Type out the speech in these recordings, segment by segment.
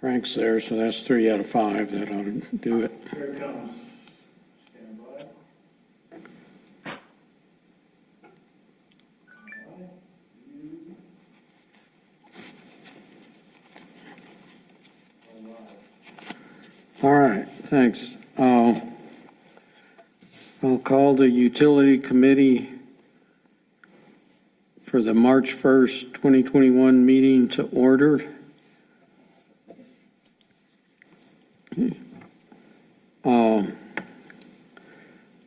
Frank's there, so that's 3 out of 5. That ought to do it. Here it comes. Stand by. All right, thanks. I'll call the Utility Committee for the March 1st, 2021 meeting to order.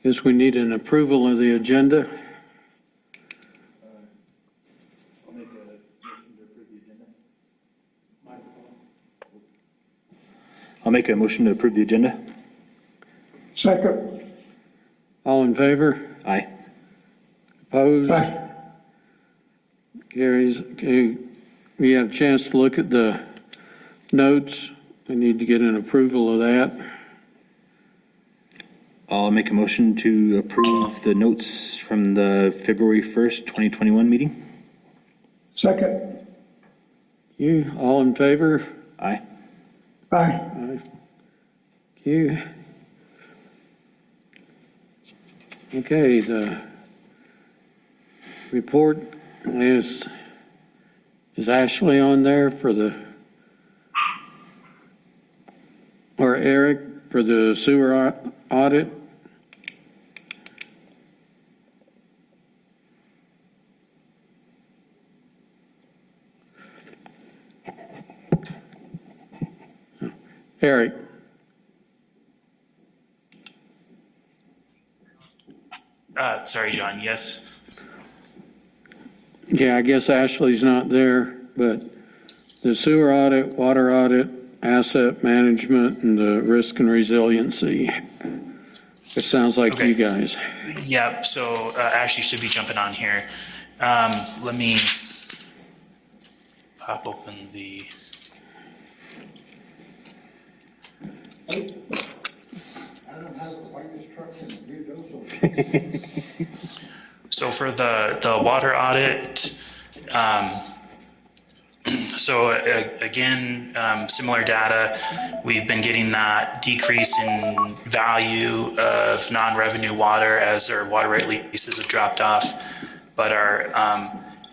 Guess we need an approval of the agenda. I'll make a motion to approve the agenda. Second. All in favor? Aye. Opposed? Aye. Carries. Okay, we had a chance to look at the notes. We need to get an approval of that. I'll make a motion to approve the notes from the February 1st, 2021 meeting. Second. You, all in favor? Aye. Aye. Aye. You. Okay, the report is Ashley on there for or Eric for the sewer audit? Eric. Sorry, John, yes. Yeah, I guess Ashley's not there, but the sewer audit, water audit, asset management, and the risk and resiliency. It sounds like Okay. you guys. Yeah, so Ashley should be jumping on here. Let me pop open the, so for the water audit, so again, similar data, we've been getting that decrease in value of non-revenue water as our water rate leases have dropped off, but our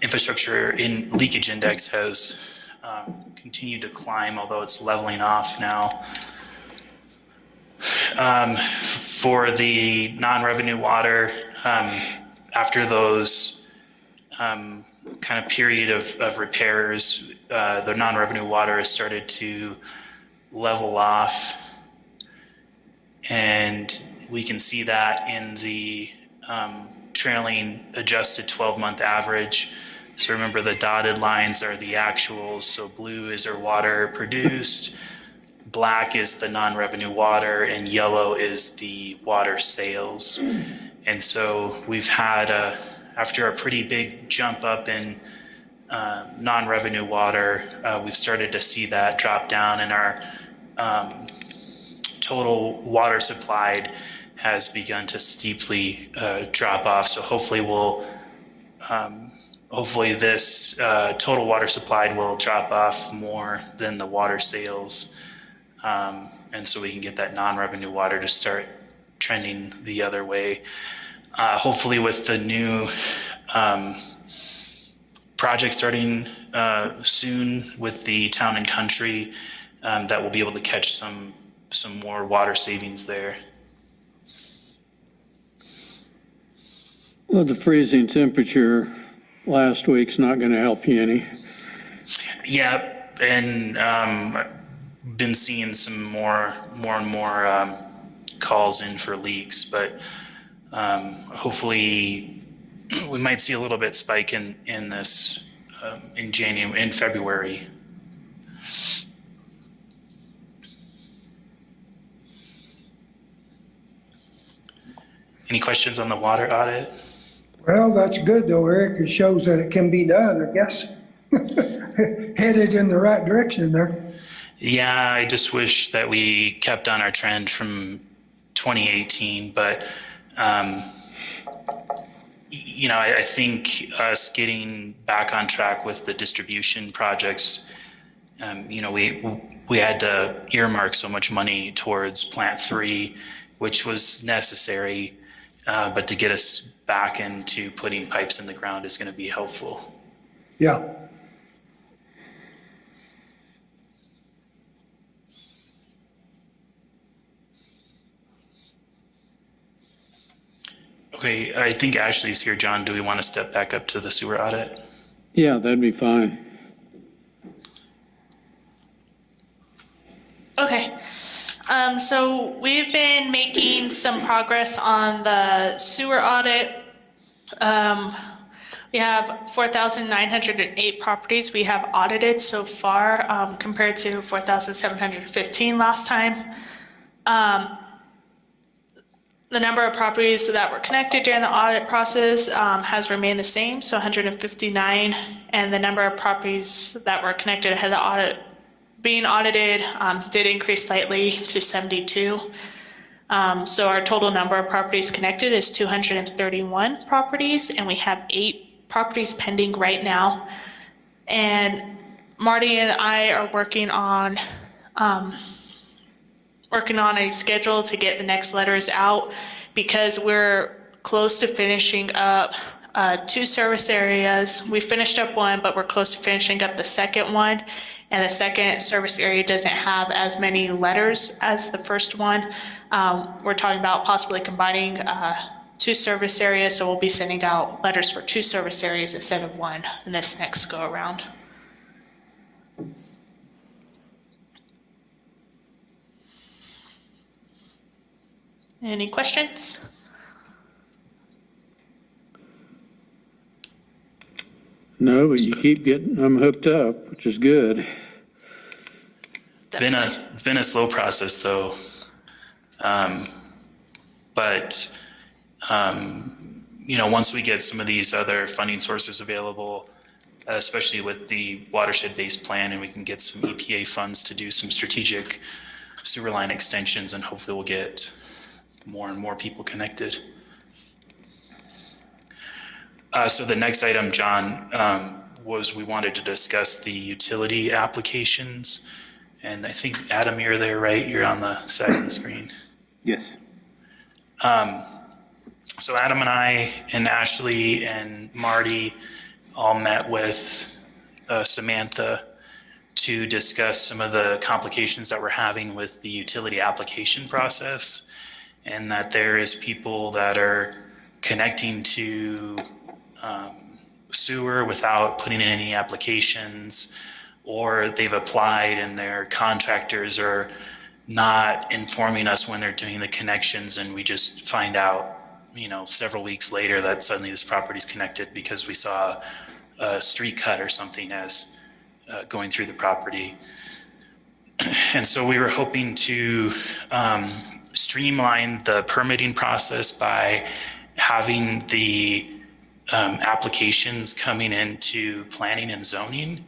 infrastructure in leakage index has continued to climb, although it's leveling off now. For the non-revenue water, after those kind of period of repairs, the non-revenue water has started to level off, and we can see that in the trailing adjusted 12-month average. So remember, the dotted lines are the actuals. So blue is our water produced, black is the non-revenue water, and yellow is the water sales. And so we've had after a pretty big jump up in non-revenue water, we've started to see that drop down, and our total water supplied has begun to steeply drop off. So hopefully hopefully this total water supplied will drop off more than the water sales. And so we can get that non-revenue water to start trending the other way. Hopefully with the new project starting soon with the town and country, that we'll be able to catch some more water savings there. Well, the freezing temperature last week's not going to help you any. Yeah, and been seeing some more and more calls in for leaks, but hopefully we might see a little bit spike in this in February. Any questions on the water audit? Well, that's good though, Eric. It shows that it can be done, I guess. Headed in the right direction there. Yeah, I just wish that we kept on our trend from 2018, but you know, I think us getting back on track with the distribution projects We had to earmark so much money towards Plant 3, which was necessary, but to get us back into putting pipes in the ground is going to be helpful. Yeah. Okay, I think Ashley's here. John, do we want to step back up to the sewer audit? Yeah, that'd be fine. Okay. So we've been making some progress on the sewer audit. We have 4,908 properties we have audited so far, compared to 4,715 last time. The number of properties that were connected during the audit process has remained the same, so 159, and the number of properties that were connected ahead of the audit being audited did increase slightly to 72. So our total number of properties connected is 231 properties, and we have 8 properties pending right now. And Marty and I are working on a schedule to get the next letters out, because we're close to finishing up 2 service areas. We finished up one, but we're close to finishing up the second one. And the second service area doesn't have as many letters as the first one. We're talking about possibly combining 2 service areas, so we'll be sending out letters for 2 service areas instead of 1 in this next go around. Any questions? No, but you keep getting them hooked up, which is good. It's been a slow process though. But once we get some of these other funding sources available, especially with the watershed-based plan, and we can get some EPA funds to do some strategic sewer line extensions, and hopefully we'll get more and more people connected. So the next item, John, was we wanted to discuss the utility applications. And I think, Adam, you're there, right? You're on the side of the screen. Yes. So Adam and I and Ashley and Marty all met with Samantha to discuss some of the complications that we're having with the utility application process, and that there is people that are connecting to sewer without putting in any applications, or they've applied and their contractors are not informing us when they're doing the connections, and we just find out, several weeks later that suddenly this property's connected because we saw a street cut or something as going through the property. And so we were hoping to streamline the permitting process by having the applications coming into planning and zoning.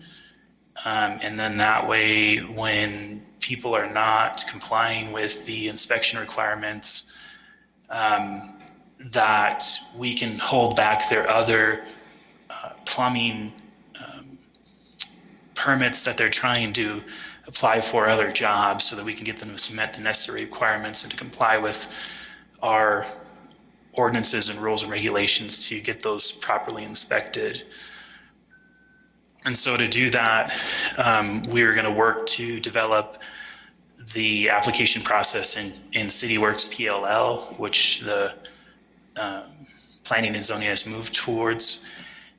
And then that way, when people are not complying with the inspection requirements, that we can hold back their other plumbing permits that they're trying to apply for other jobs, so that we can get them to submit the necessary requirements and to comply with our ordinances and rules and regulations to get those properly inspected. And so to do that, we're going to work to develop the application process in CityWorks PLL, which the planning and zoning has moved towards.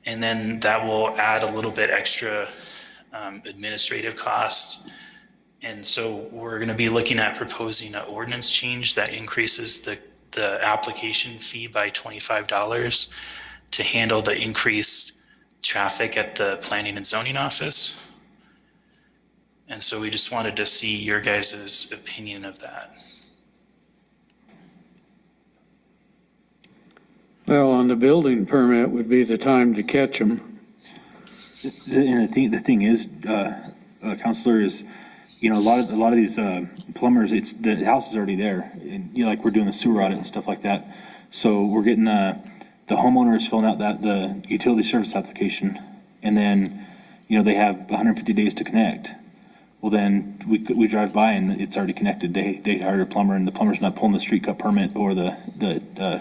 And then that will add a little bit extra administrative costs. And so we're going to be looking at proposing an ordinance change that increases the application fee by $25 to handle the increased traffic at the planning and zoning office. And so we just wanted to see your guys' opinion of that. Well, on the building permit would be the time to catch them. And the thing is, Counselor, is, a lot of these plumbers, the house is already there. And, like we're doing the sewer audit and stuff like that. So we're getting the homeowners filling out the utility service application. And then, they have 150 days to connect. Well, then we drive by and it's already connected. They hired a plumber and the plumber's not pulling the street cut permit or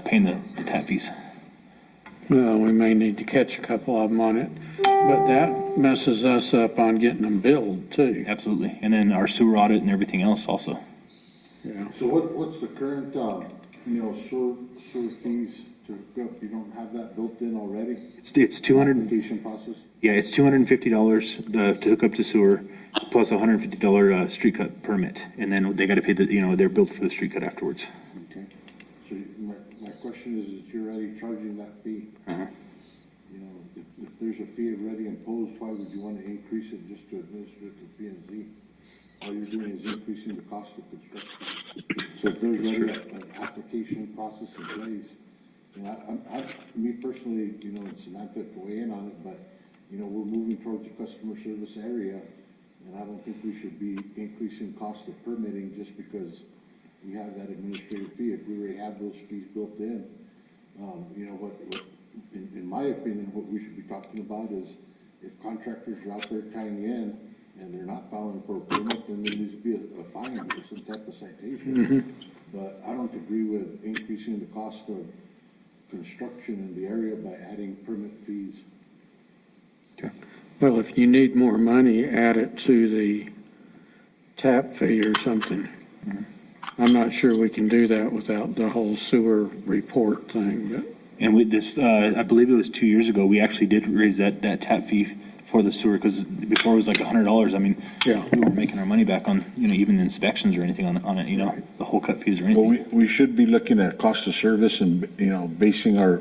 paying the tap fees. Well, we may need to catch a couple of them on it, but that messes us up on getting them billed too. Absolutely. And then our sewer audit and everything else also. Yeah. So what's the current, sewer fees to hook up? You don't have that built in already? It's 200, Application process? yeah, it's $250 to hook up to sewer plus a $150 street cut permit. And then they got to pay they're billed for the street cut afterwards. Okay. So my question is you're already charging that fee? Uh-huh. You know, if there's a fee already imposed, why would you want to increase it just to administer it to P and Z? All you're doing is increasing the cost of construction. So if there's already an application process in place, you know, me personally, you know, it's not to weigh in on it, but, you know, we're moving towards a customer service area, and I don't think we should be increasing cost of permitting just because we have that administrative fee. If we already have those fees built in, you know, in my opinion, what we should be talking about is if contractors are out there tying in and they're not filing for a permit, then there needs to be a fine or some type of citation. But I don't agree with increasing the cost of construction in the area by adding permit fees. Well, if you need more money, add it to the tap fee or something. I'm not sure we can do that without the whole sewer report thing, but. And with this, I believe it was 2 years ago, we actually did raise that tap fee for the sewer, because before it was like $100. I mean, Yeah. we weren't making our money back on, you know, even inspections or anything on it, you know, the whole cut fees or Well, anything. we should be looking at cost of service and, you know, basing our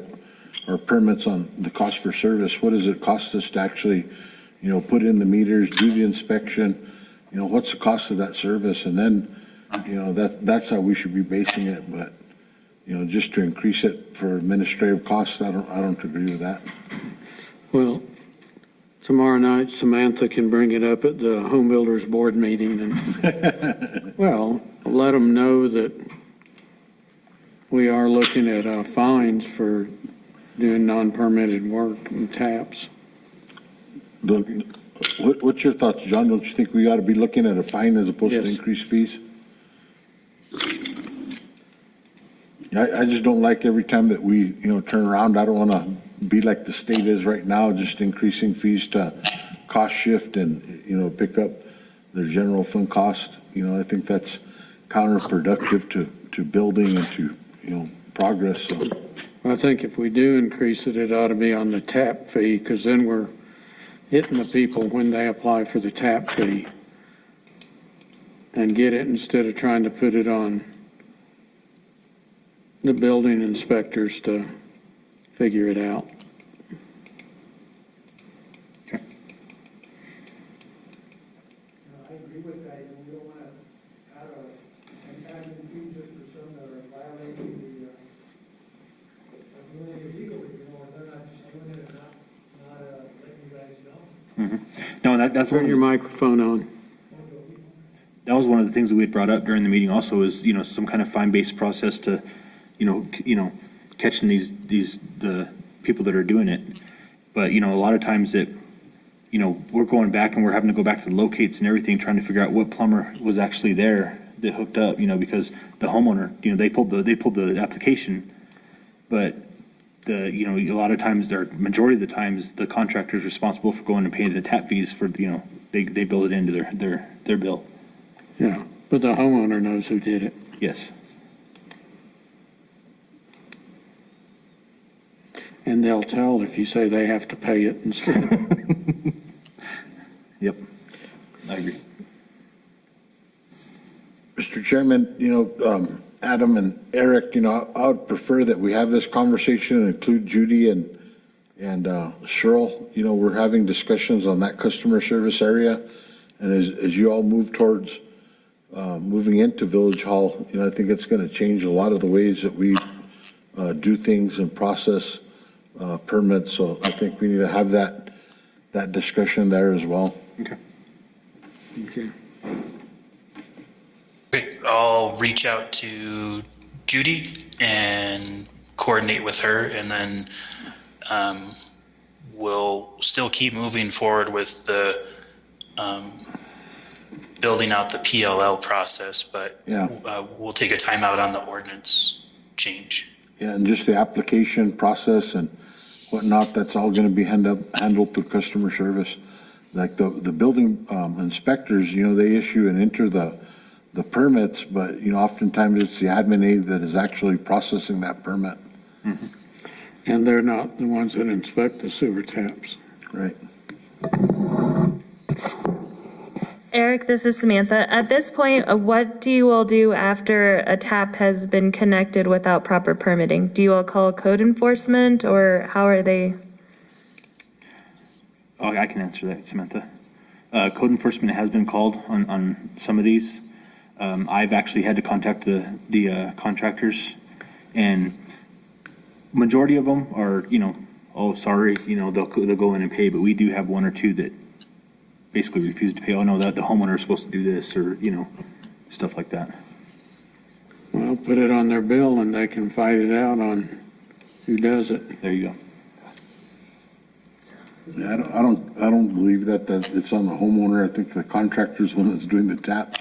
permits on the cost for service. What does it cost us to actually, you know, put in the meters, do the inspection? You know, what's the cost of that service? And then, you know, that's how we should be basing it. But, you know, just to increase it for administrative costs, I don't agree with that. Well, tomorrow night Samantha can bring it up at the Home Builders Board meeting and, well, let them know that we are looking at fines for doing non-permitted work and taps. What's your thoughts, John? Don't you think we ought to be looking at a fine as opposed to Yes. increased fees? I just don't like every time that we, you know, turn around. I don't want to be like the state is right now, just increasing fees to cost shift and, you know, pick up their general fund cost. You know, I think that's counterproductive to building and to, you know, progress. So I think if we do increase it, it ought to be on the tap fee, because then we're hitting the people when they apply for the tap fee and get it instead of trying to put it on the building inspectors to figure it out. I agree with that. We don't want to add an fee just for some that are violating doing it illegally, you know, and they're not just doing it and not letting you guys know. No, that's Turn your microphone on. that was one of the things that we had brought up during the meeting also is, you know, some kind of fine-based process to, you know, catching the people that are doing it. But, you know, a lot of times that, you know, we're going back and we're having to go back to the locates and everything, trying to figure out what plumber was actually there that hooked up, you know, because the homeowner, you know, they pulled the application, but you know, a lot of times, or majority of the times, the contractor is responsible for going and paying the tap fees for, you know, they bill it into their bill. Yeah, but the homeowner knows who did it. Yes. And they'll tell if you say they have to pay it instead. Yep. I agree. Mr. Chairman, you know, Adam and Eric, you know, I would prefer that we have this conversation and include Judy and Cheryl. You know, we're having discussions on that customer service area. And as you all move towards moving into Village Hall, you know, I think it's going to change a lot of the ways that we do things and process permits. So I think we need to have that discussion there as well. Okay. Okay. Okay, I'll reach out to Judy and coordinate with her, and then we'll still keep moving forward with the building out the PLL process, but Yeah. we'll take a timeout on the ordinance change. Yeah, and just the application process and whatnot, that's all gonna be handled through customer service. Like the building inspectors, they issue and enter the permits, but, oftentimes it's the admin aide that is actually processing that permit. And they're not the ones that inspect the sewer taps. Right. Eric, this is Samantha. At this point, what do you all do after a tap has been connected without proper permitting? Do you all call code enforcement, or how are they? Oh, I can answer that, Samantha. Code enforcement has been called on some of these. I've actually had to contact the contractors, and majority of them are, oh, sorry, they'll go in and pay, but we do have one or two that basically refuse to pay. Oh, no, that the homeowner is supposed to do this, or, stuff like that. Well, put it on their bill and they can fight it out on who does it. There you go. Yeah, I don't believe that it's on the homeowner. I think the contractor's one that's doing the tap.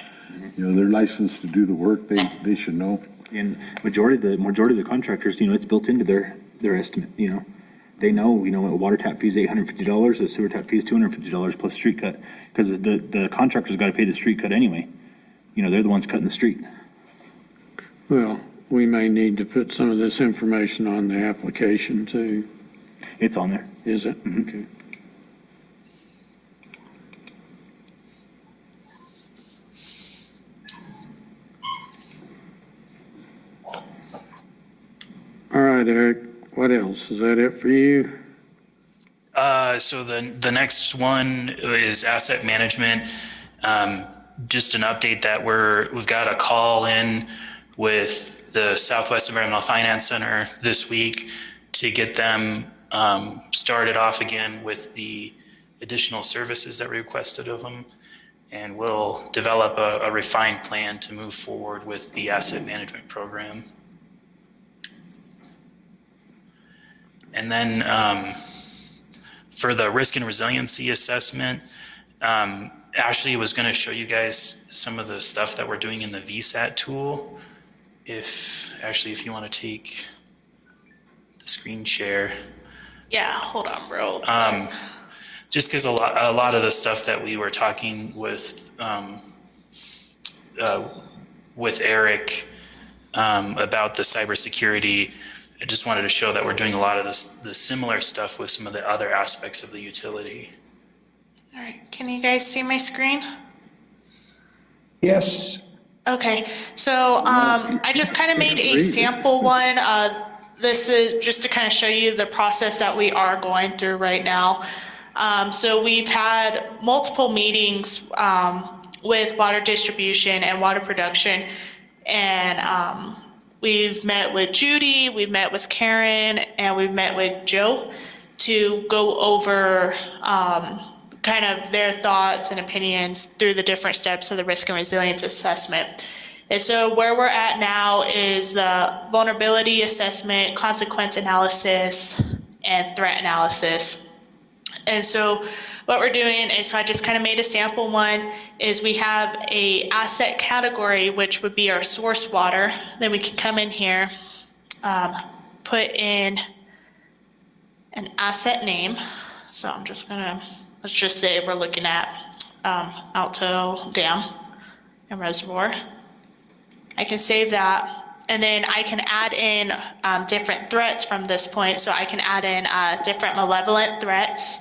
They're licensed to do the work. They should know. And majority of the contractors, it's built into their estimate, They know, a water tap fee is $850, a sewer tap fee is $250 plus street cut, because the contractor's got to pay the street cut anyway. They're the ones cutting the street. Well, we may need to put some of this information on the application too. It's on there. Is it? Okay. All right, Eric, what else? Is that it for you? So the next one is asset management. Just an update that we've got a call in with the Southwest Environmental Finance Center this week to get them started off again with the additional services that we requested of them. And we'll develop a refined plan to move forward with the asset management program. And then for the risk and resiliency assessment, Ashley was going to show you guys some of the stuff that we're doing in the VSAT tool. Ashley, if you want to take the screen share. Yeah, hold on, bro. Just because a lot of the stuff that we were talking with Eric about the cybersecurity, I just wanted to show that we're doing a lot of the similar stuff with some of the other aspects of the utility. All right, can you guys see my screen? Yes. Okay, so I just kind of made a sample one. This is just to kind of show you the process that we are going through right now. So we've had multiple meetings with water distribution and water production, and we've met with Judy, we've met with Karen, and we've met with Joe to go over kind of their thoughts and opinions through the different steps of the risk and resilience assessment. And so where we're at now is the vulnerability assessment, consequence analysis, and threat analysis. And so what we're doing is, so I just kind of made a sample one, is we have a asset category, which would be our source water. Then we can come in here, put in an asset name. So I'm just gonna, let's just say we're looking at Alto Dam and Reservoir. I can save that, and then I can add in different threats from this point. So I can add in different malevolent threats,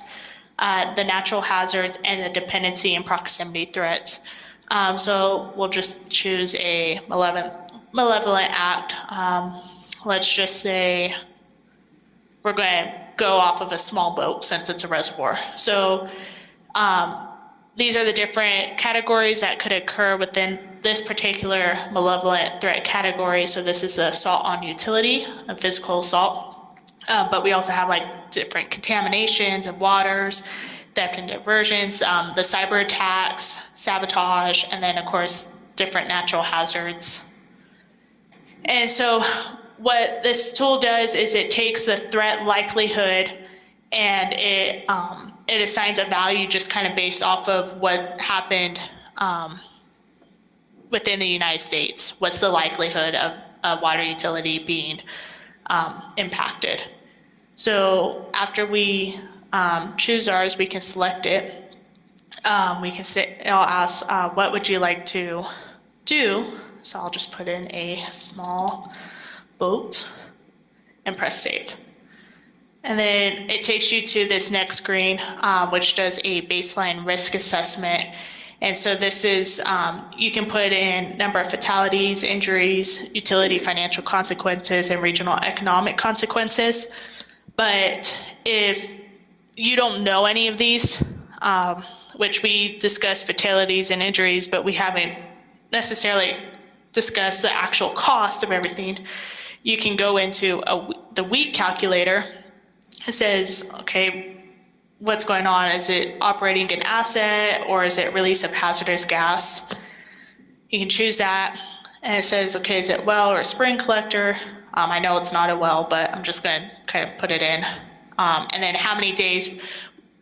the natural hazards, and the dependency and proximity threats. So we'll just choose a malevolent act. Let's just say we're going to go off of a small boat since it's a reservoir. So these are the different categories that could occur within this particular malevolent threat category. So this is assault on utility, a physical assault. But we also have like different contaminations of waters, theft and diversions, the cyber attacks, sabotage, and then of course, different natural hazards. And so what this tool does is it takes the threat likelihood and it assigns a value just kind of based off of what happened within the United States, what's the likelihood of a water utility being impacted? So after we choose ours, we can select it. We can say, I'll ask, what would you like to do? So I'll just put in a small boat and press save. And then it takes you to this next screen, which does a baseline risk assessment. And so this is, you can put in number of fatalities, injuries, utility financial consequences, and regional economic consequences. But if you don't know any of these, which we discussed fatalities and injuries, but we haven't necessarily discussed the actual cost of everything, you can go into the weak calculator. It says, okay, what's going on? Is it operating an asset or is it release of hazardous gas? You can choose that. And it says, okay, is it well or a spring collector? I know it's not a well, but I'm just going to kind of put it in. And then how many days,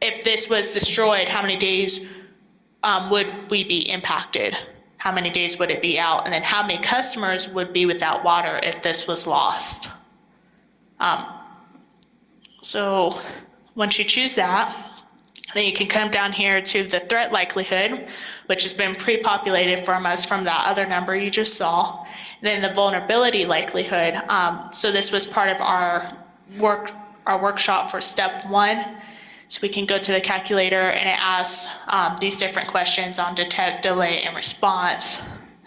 if this was destroyed, how many days would we be impacted? How many days would it be out? And then how many customers would be without water if this was lost? So once you choose that, then you can come down here to the threat likelihood, which has been pre-populated from us from that other number you just saw. Then the vulnerability likelihood. So this was part of our workshop for step 1. So we can go to the calculator and it asks these different questions on detect, delay, and response.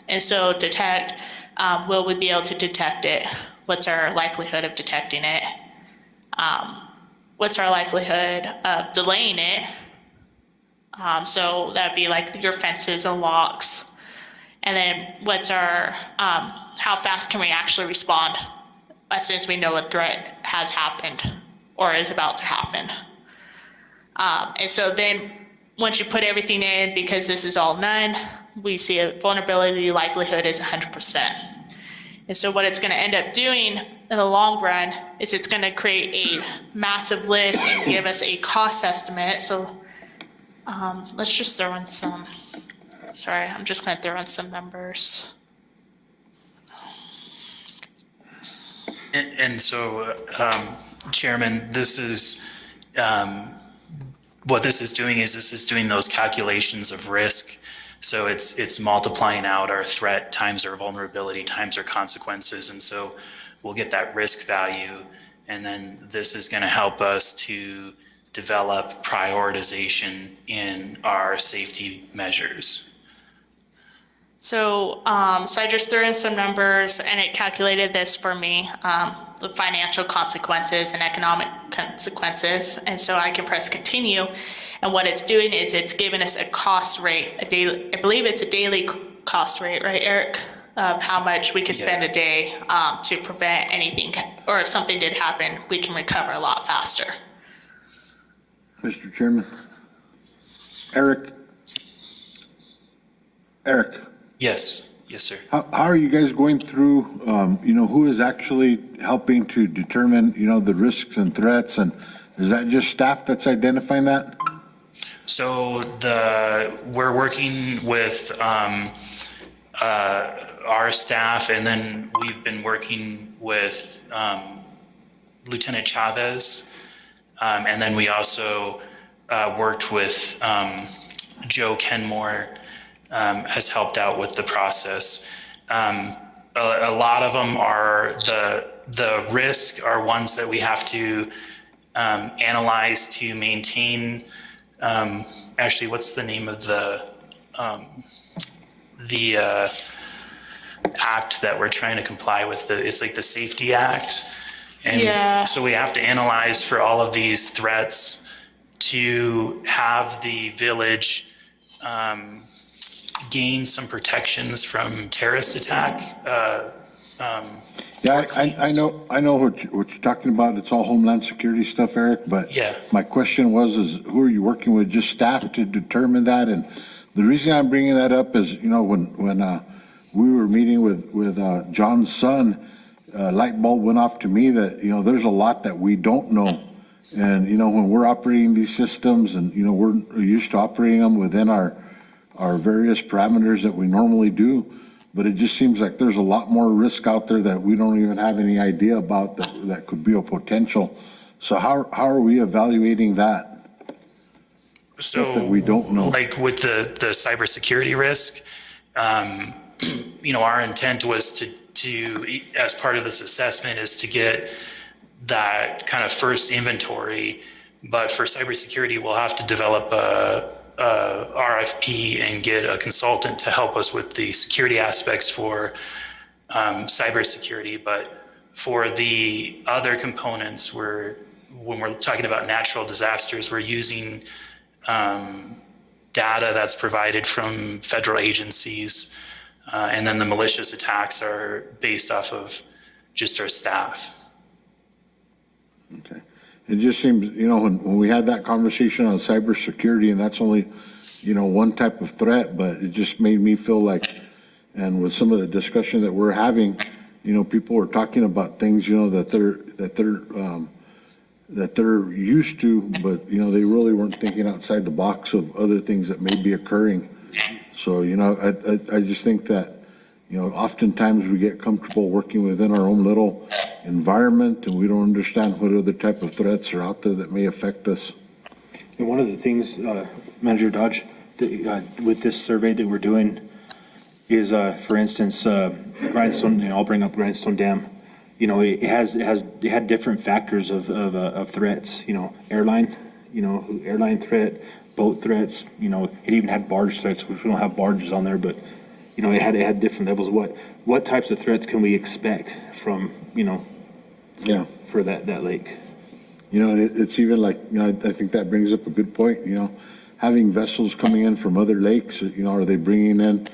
And so detect, will we be able to detect it? What's our likelihood of detecting it? What's our likelihood of delaying it? So that'd be like your fences and locks. And then what's our, how fast can we actually respond as soon as we know a threat has happened or is about to happen? And so then once you put everything in, because this is all none, we see a vulnerability likelihood is 100%. And so what it's going to end up doing in the long run is it's going to create a massive list and give us a cost estimate. So let's just throw in some, sorry, I'm just going to throw in some numbers. And so, Chairman, this is, what this is doing is this is doing those calculations of risk. So it's multiplying out our threat times our vulnerability times our consequences. And so we'll get that risk value. And then this is going to help us to develop prioritization in our safety measures. So, so I just threw in some numbers and it calculated this for me, the financial consequences and economic consequences. And so I can press continue. And what it's doing is it's giving us a cost rate, a daily, I believe it's a daily cost rate, right, Eric? Of how much we could spend a day to prevent anything, or if something did happen, we can recover a lot faster. Mr. Chairman? Eric? Yes, sir. How are you guys going through, who is actually helping to determine, the risks and threats? And is that just staff that's identifying that? So we're working with our staff, and then we've been working with Lieutenant Chavez, and then we also worked with Joe Kenmore, has helped out with the process. A lot of them are the risk are ones that we have to analyze to maintain. Actually, what's the name of the act that we're trying to comply with? It's like the Safety Act. And so we have to analyze for all of these threats to have the village gain some protections from terrorist attack. Yeah, I know what you're talking about. It's all Homeland Security stuff, Eric, but Yeah. my question is who are you working with? Just staff to determine that? And the reason I'm bringing that up is, when we were meeting with John's son, light bulb went off to me that, there's a lot that we don't know. And, when we're operating these systems and, we're used to operating them within our various parameters that we normally do, but it just seems like there's a lot more risk out there that we don't even have any idea about that could be a potential. So how are we evaluating that? So that we don't know. Like with the cybersecurity risk, our intent was to, as part of this assessment, is to get that kind of first inventory. But for cybersecurity, we'll have to develop a RFP and get a consultant to help us with the security aspects for cybersecurity. But for the other components, when we're talking about natural disasters, we're using data that's provided from federal agencies, and then the malicious attacks are based off of just our staff. Okay. It just seems, when we had that conversation on cybersecurity, and that's only, one type of threat, but it just made me feel like, and with some of the discussion that we're having, people are talking about things, that they're used to, but, they really weren't thinking outside the box of other things that may be occurring. So, I just think that, oftentimes we get comfortable working within our own little environment, and we don't understand what other type of threats are out there that may affect us. And one of the things, Manager Dodge, with this survey that we're doing is, for instance, Grindstone, I'll bring up Grindstone Dam. It had different factors of threats, airline threat, boat threats, it even had barge threats, which we don't have barges on there, but, it had different levels. What types of threats can we expect from, for that lake? It's even like, I think that brings up a good point, having vessels coming in from other lakes, are they bringing in,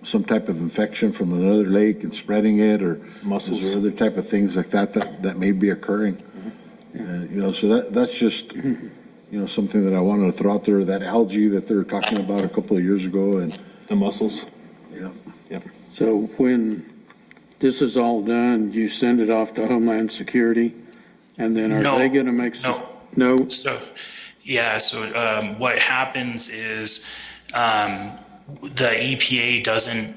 some type of infection from another lake and spreading it, or mussels or other type of things like that may be occurring. Mm-hmm. And, so that's just, something that I wanted to throw out there, that algae that they were talking about a couple of years ago, and the mussels. Yeah. Yep. So when this is all done, you send it off to Homeland Security, and then are they going to make some? No. So what happens is the EPA doesn't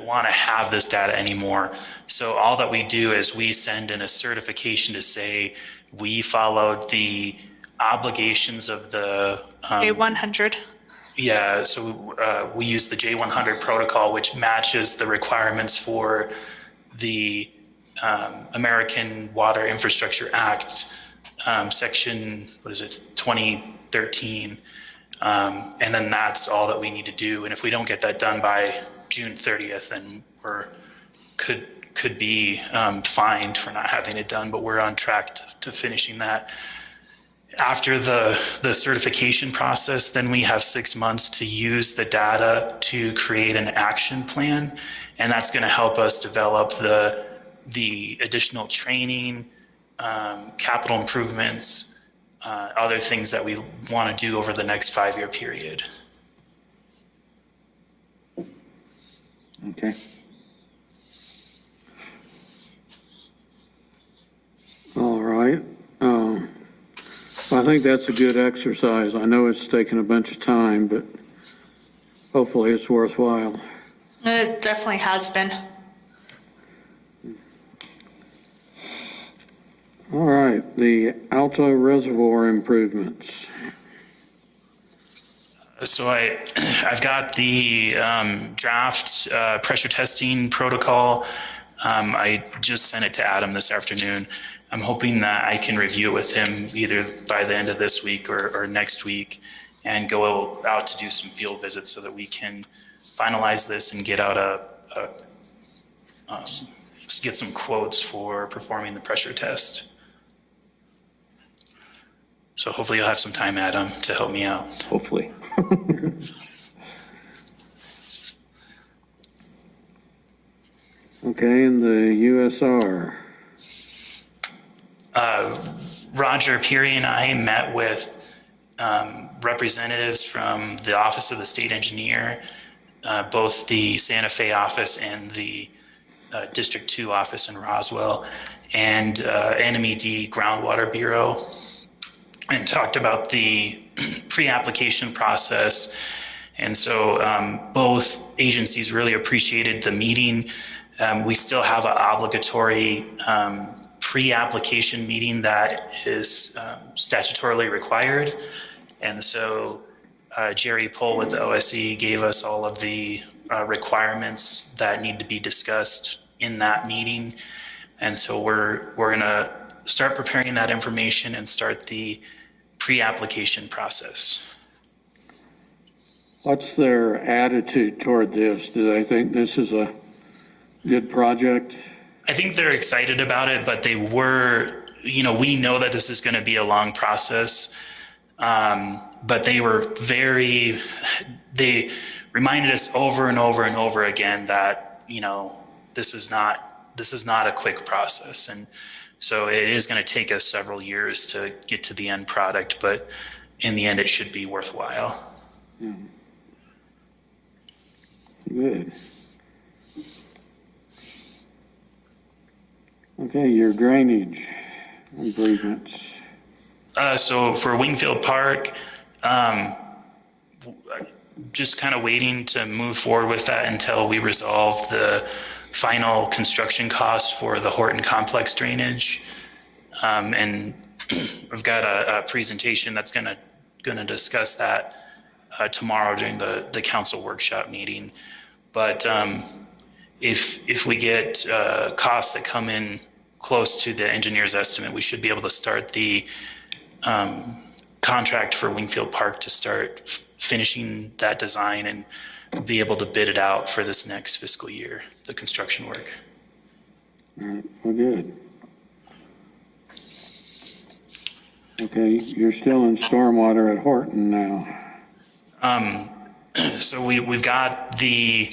want to have this data anymore. So all that we do is we send in a certification to say we followed the obligations of the A100. Yeah, so we use the J100 protocol, which matches the requirements for the American Water Infrastructure Act, section, 2013. And then that's all that we need to do. And if we don't get that done by June 30th, then could be fined for not having it done, but we're on track to finishing that. After the certification process, then we have 6 months to use the data to create an action plan. And that's going to help us develop the additional training, capital improvements, other things that we want to do over the next 5-year period. Okay. All right. I think that's a good exercise. I know it's taken a bunch of time, but hopefully it's worthwhile. It definitely has been. All right, the Alto Reservoir improvements. So I've got the draft pressure testing protocol. I just sent it to Adam this afternoon. I'm hoping that I can review it with him either by the end of this week or next week, and go out to do some field visits so that we can finalize this and get out get some quotes for performing the pressure test. So hopefully you'll have some time, Adam, to help me out. Hopefully. Okay, and the USR. Roger Peary and I met with representatives from the Office of the State Engineer, both the Santa Fe office and the District 2 office in Roswell, and NMED Groundwater Bureau, and talked about the pre-application process And so both agencies really appreciated the meeting. We still have an obligatory pre-application meeting that is statutorily required. And so Jerry Pohl with the OSE gave us all of the requirements that need to be discussed in that meeting. And so we're going to start preparing that information and start the pre-application process. What's their attitude toward this? Do they think this is a good project? I think they're excited about it, but they were, we know that this is going to be a long process. But they were they reminded us over and over and over again that, this is not a quick process. And so it is going to take us several years to get to the end product, but in the end, it should be worthwhile. Good. Okay, your drainage improvements. So for Wingfield Park, just kind of waiting to move forward with that until we resolve the final construction costs for the Horton Complex drainage. And I've got a presentation that's going to discuss that tomorrow during the council workshop meeting. But if we get costs that come in close to the engineer's estimate, we should be able to start the contract for Wingfield Park to start finishing that design and be able to bid it out for this next fiscal year, the construction work. All right, well, good. Okay, you're still in stormwater at Horton now. So we've got the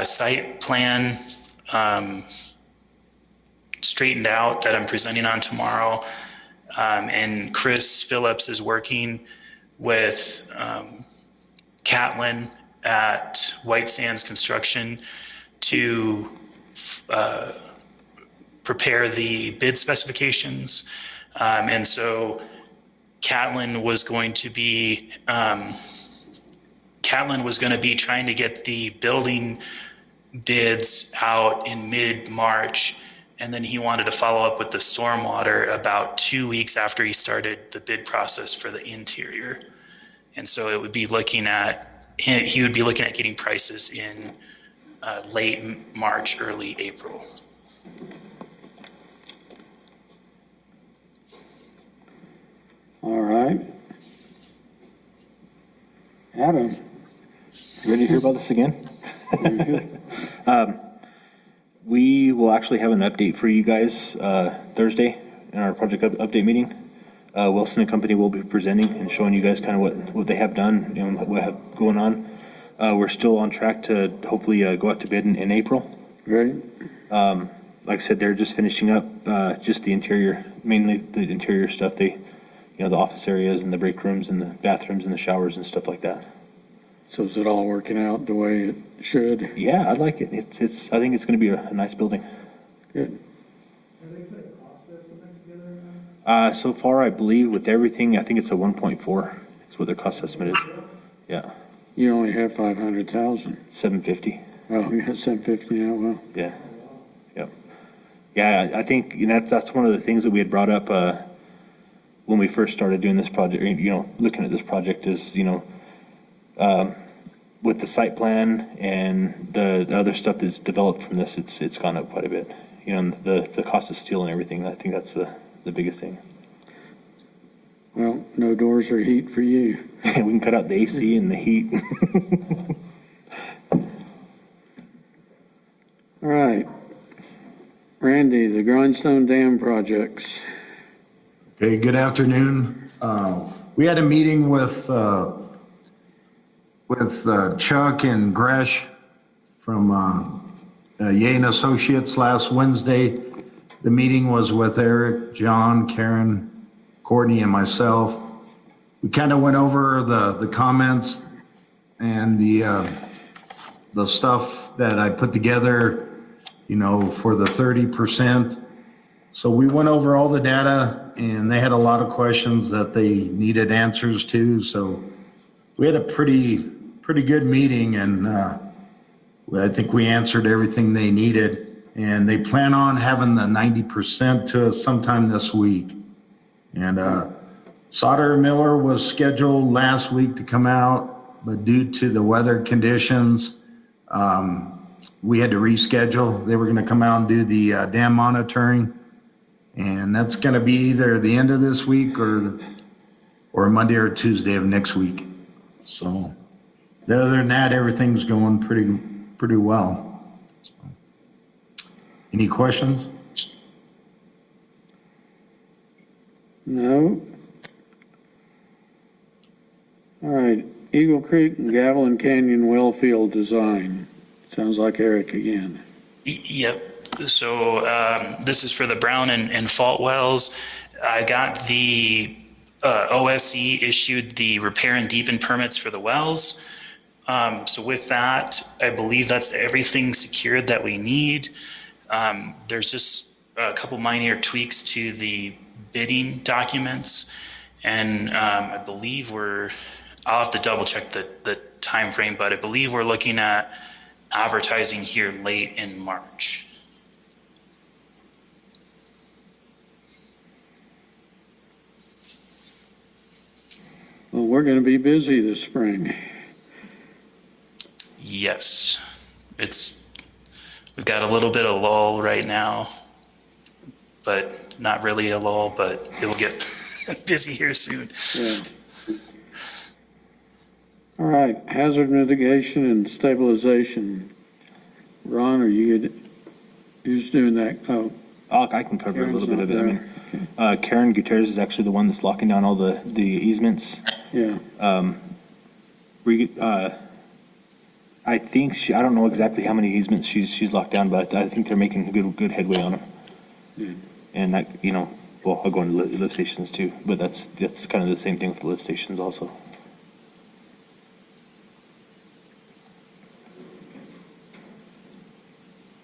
site plan straightened out that I'm presenting on tomorrow. And Chris Phillips is working with Catlin at White Sands Construction to prepare the bid specifications. And so Catlin was going to be trying to get the building bids out in mid-March. And then he wanted to follow up with the stormwater about 2 weeks after he started the bid process for the interior. And so he would be looking at getting prices in late March, early April. All right. Adam. Ready to hear about this again? Very good. We will actually have an update for you guys Thursday in our project update meeting. Wilson and Company will be presenting and showing you guys kind of what they have done and what have going on. We're still on track to hopefully go out to bid in April. Great. Like I said, they're just finishing up just the interior, mainly the interior stuff. The office areas and the break rooms and the bathrooms and the showers and stuff like that. So is it all working out the way it should? Yeah, I like it. I think it's going to be a nice building. Good. So far, I believe with everything, I think it's a 1.4 is what their cost estimate is. Yeah. You only have 500,000. 750. Oh, you got 750 now, well. Yeah. Yep. Yeah, I think that's one of the things that we had brought up when we first started doing this project, looking at this project is, with the site plan and the other stuff that's developed from this, it's gone up quite a bit. And the cost of steel and everything, I think that's the biggest thing. Well, no doors or heat for you. We can cut out the AC and the heat. All right. Randy, the Grindstone Dam Projects. Okay, good afternoon. We had a meeting with Chuck and Gresh from Ye and Associates last Wednesday. The meeting was with Eric, John, Karen, Courtney, and myself. We kind of went over the comments and the stuff that I put together, for the 30%. So we went over all the data, and they had a lot of questions that they needed answers to. So we had a pretty pretty good meeting, and I think we answered everything they needed. And they plan on having the 90% to us sometime this week. And Sauter Miller was scheduled last week to come out, but due to the weather conditions, we had to reschedule. They were going to come out and do the dam monitoring, and that's going to be either the end of this week or Monday or Tuesday of next week. So other than that, everything's going pretty well. So, any questions? No? All right, Eagle Creek and Gavilan Canyon Wellfield design. Sounds like Eric again. Yep. So this is for the Brown and Fault wells. I got the OSE issued the repair and deepen permits for the wells. So with that, I believe that's everything secured that we need. There's just a couple minor tweaks to the bidding documents, and I believe I'll have to double check the time frame, but I believe we're looking at advertising here late in March. Well, we're going to be busy this spring. Yes, we've got a little bit of lull right now, but not really a lull, but it will get busy here soon. Yeah. All right, hazard mitigation and stabilization. Ron, are you, who's doing that? Oh, I can cover a little bit of it. Karen's not I mean, Karen Gutierrez is actually the one that's locking down all the easements. yeah. I think I don't know exactly how many easements she's locked down, but I think they're making good headway on them. Yeah. And that, well, I'll go into lift stations too, but that's kind of the same thing with the lift stations also.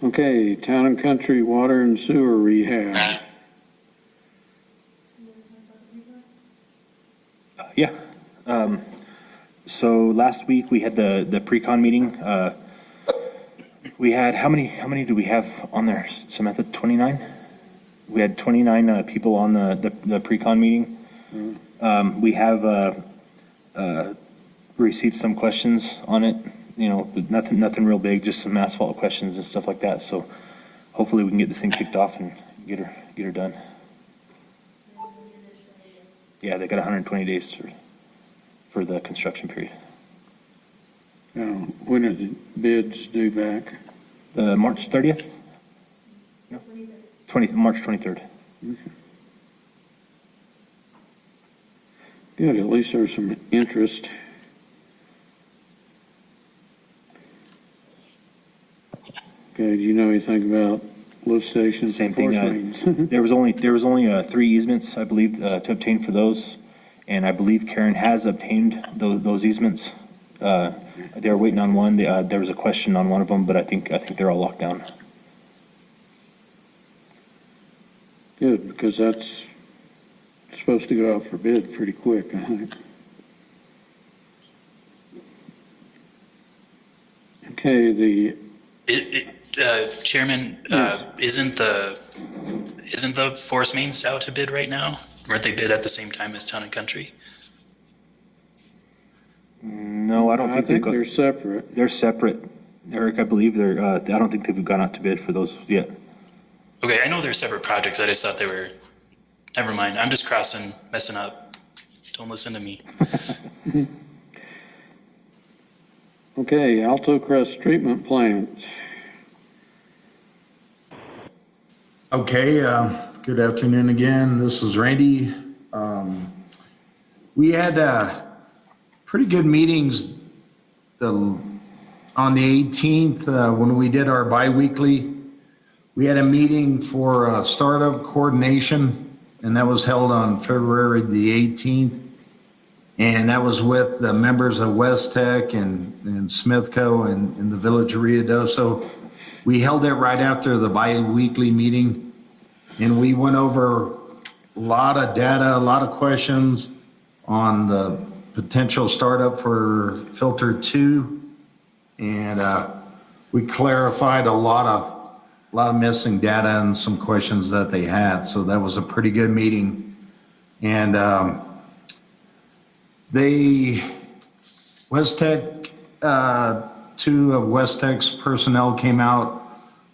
Okay, town and country water and sewer rehab. Yeah. So last week we had the pre-con meeting. We had, how many do we have on there, Samantha? 29? We had 29 people on the pre-con meeting. We have received some questions on it, but nothing real big, just some asphalt questions and stuff like that. So hopefully we can get this thing kicked off and get her done. Yeah, they got 120 days for the construction period. When are the bids due back? The March 30th? No. March 23rd. Okay. Good, at least there's some interest. Okay, do you know anything about lift stations? Same and thing. force mains? There was only 3 easements, I believe, to obtain for those, and I believe Karen has obtained those easements. They're waiting on one. There was a question on one of them, but I think they're all locked down. Good, because that's supposed to go out for bid pretty quick, I think. Okay, Chairman, Yes. isn't the force mains out to bid right now? Weren't they bid at the same time as Town and Country? No, I don't I think think they're separate. they're separate. Eric, I believe they're. I don't think they've gone out to bid for those yet. Okay, I know they're separate projects. I just thought they were. Never mind. I'm just messing up. Don't listen to me. Okay, Alto Crest treatment plant. Okay, good afternoon again. This is Randy. We had pretty good meetings on the 18th when we did our bi-weekly. We had a meeting for startup coordination, and that was held on February the 18th. And that was with the members of West Tech and Smithco and the Village of Ruidoso. We held it right after the bi-weekly meeting, and we went over a lot of data, a lot of questions on potential startup for filter 2. And we clarified a lot of missing data and some questions that they had. So that was a pretty good meeting. And West Tech, 2 of West Tech's personnel came out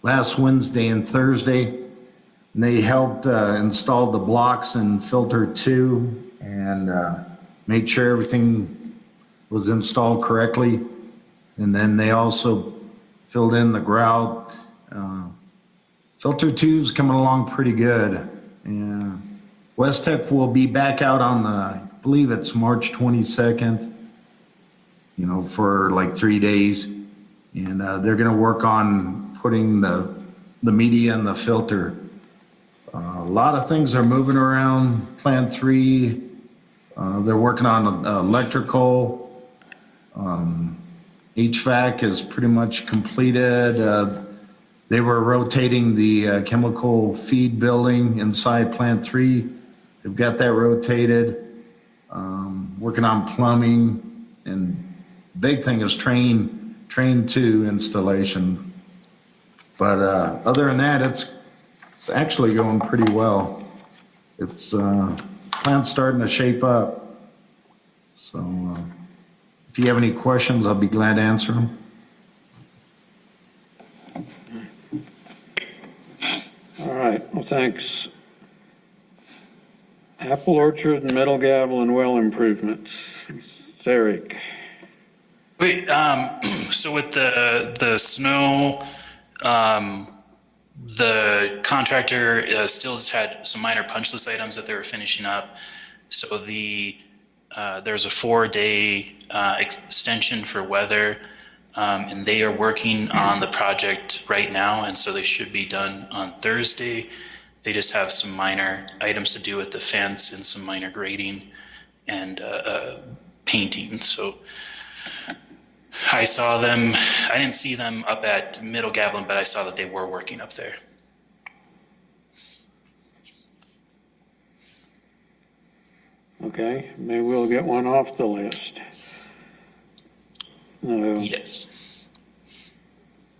last Wednesday and Thursday. And they helped install the blocks in filter 2 and made sure everything was installed correctly. And then they also filled in the grout. Filter 2 is coming along pretty good. And West Tech will be back out on I believe it's March 22nd, for like 3 days. And they're going to work on putting the media in the filter. A lot of things are moving around Plant 3. They're working on electrical. HVAC is pretty much completed. They were rotating the chemical feed building inside Plant 3. They've got that rotated. Working on plumbing, and big thing is train 2 installation. But other than that, it's actually going pretty well. It's plant's starting to shape up. So if you have any questions, I'll be glad to answer them. All right, well, thanks. Apple Orchard and Middle Gavilan well improvements. Eric. Wait, so with the snow, the contractor still has had some minor punch list items that they were finishing up. So there's a 4-day extension for weather, and they are working on the project right now, and so they should be done on Thursday. They just have some minor items to do with the fence and some minor grading and painting. So I saw them, I didn't see them up at Middle Gavilan, but I saw that they were working up there. Okay, maybe we'll get one off the list. Yes.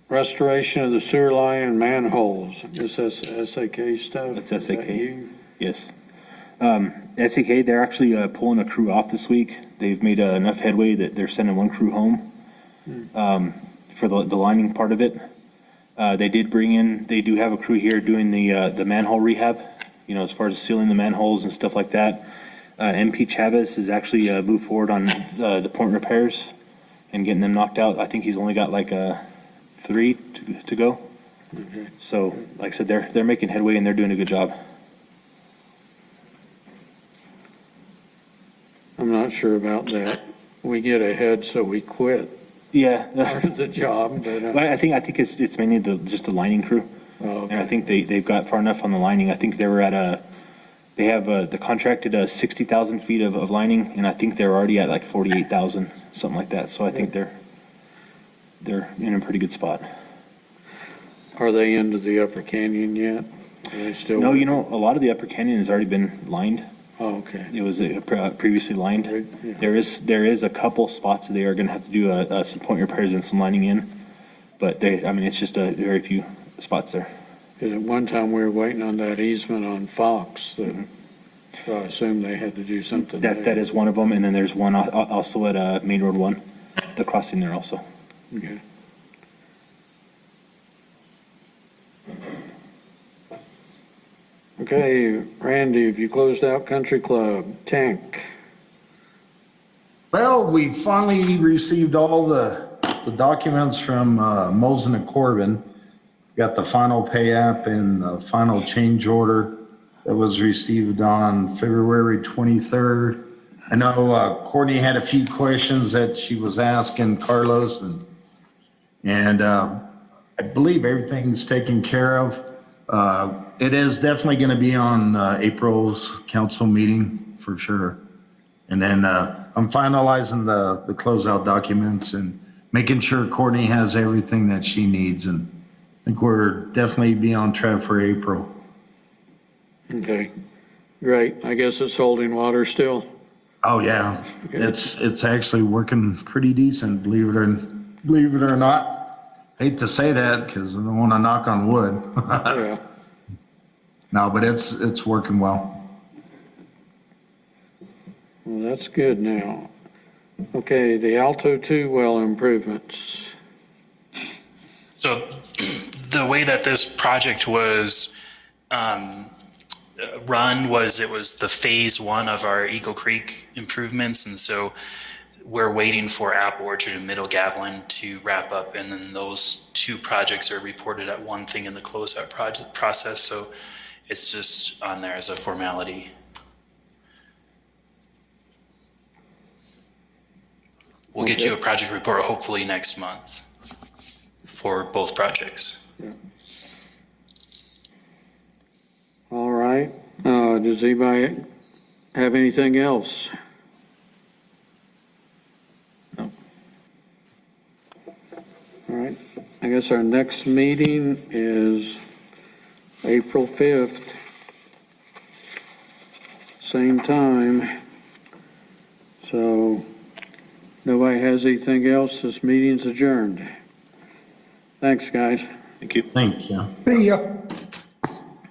Restoration of the sewer line and manholes. Is this SAK stuff? That's Is that SAK. you? Yes. SAK, they're actually pulling a crew off this week. They've made enough headway that they're sending one crew home for the lining part of it. They do have a crew here doing the manhole rehab, as far as sealing the manholes and stuff like that. MP Chavez has actually moved forward on the point repairs and getting them knocked out. I think he's only got like 3 to go. Okay. So, like I said, they're making headway and they're doing a good job. I'm not sure about that. We get ahead, so we quit Yeah. part of the job, but But I think it's mainly just the lining crew. oh, And I okay. think they've got far enough on the lining. I think they were at they have the contracted 60,000 feet of lining, and I think they're already at like 48,000, something like that. So I think they're in a pretty good spot. Are they into the Upper Canyon yet? Are they still? No, a lot of the Upper Canyon has already been lined. Oh, okay. It was previously lined. Right, yeah. There is a couple spots that they are going to have to do some point repairs and some lining in, but it's just a very few spots there. 'Cause at one time we were waiting on that easement on Fox, so I assume they had to do something there. That is one of them, and then there's one also at Main Road 1, the crossing there also. Okay. Okay, Randy, have you closed out Country Club? Tank. Well, we finally received all the documents from Mosen and Corbin. Got the final pay app and the final change order that was received on February 23rd. I know Courtney had a few questions that she was asking Carlos, and I believe everything's taken care of. It is definitely going to be on April's council meeting for sure. And then I'm finalizing the closeout documents and making sure Courtney has everything that she needs. And I think we're definitely be on track for April. Okay, great. I guess it's holding water still. Oh, yeah. It's actually working pretty decent, believe it or not. Hate to say that because I don't want to knock on wood. Yeah. No, but it's working well. Well, that's good now. Okay, the Alto 2 well improvements. So the way that this project was run was it was the phase one of our Eagle Creek improvements. And so we're waiting for Apple Orchard and Middle Gavilan to wrap up. And then those two projects are reported at one thing in the closeout project process. So it's just on there as a formality. We'll get you a project report hopefully next month for both projects. All right. Does anybody have anything else? No. All right. I guess our next meeting is April 5th. Same time. So nobody has anything else. This meeting's adjourned. Thanks, guys. Thank you. Thanks, yeah. See ya.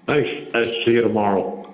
Thanks. See you tomorrow.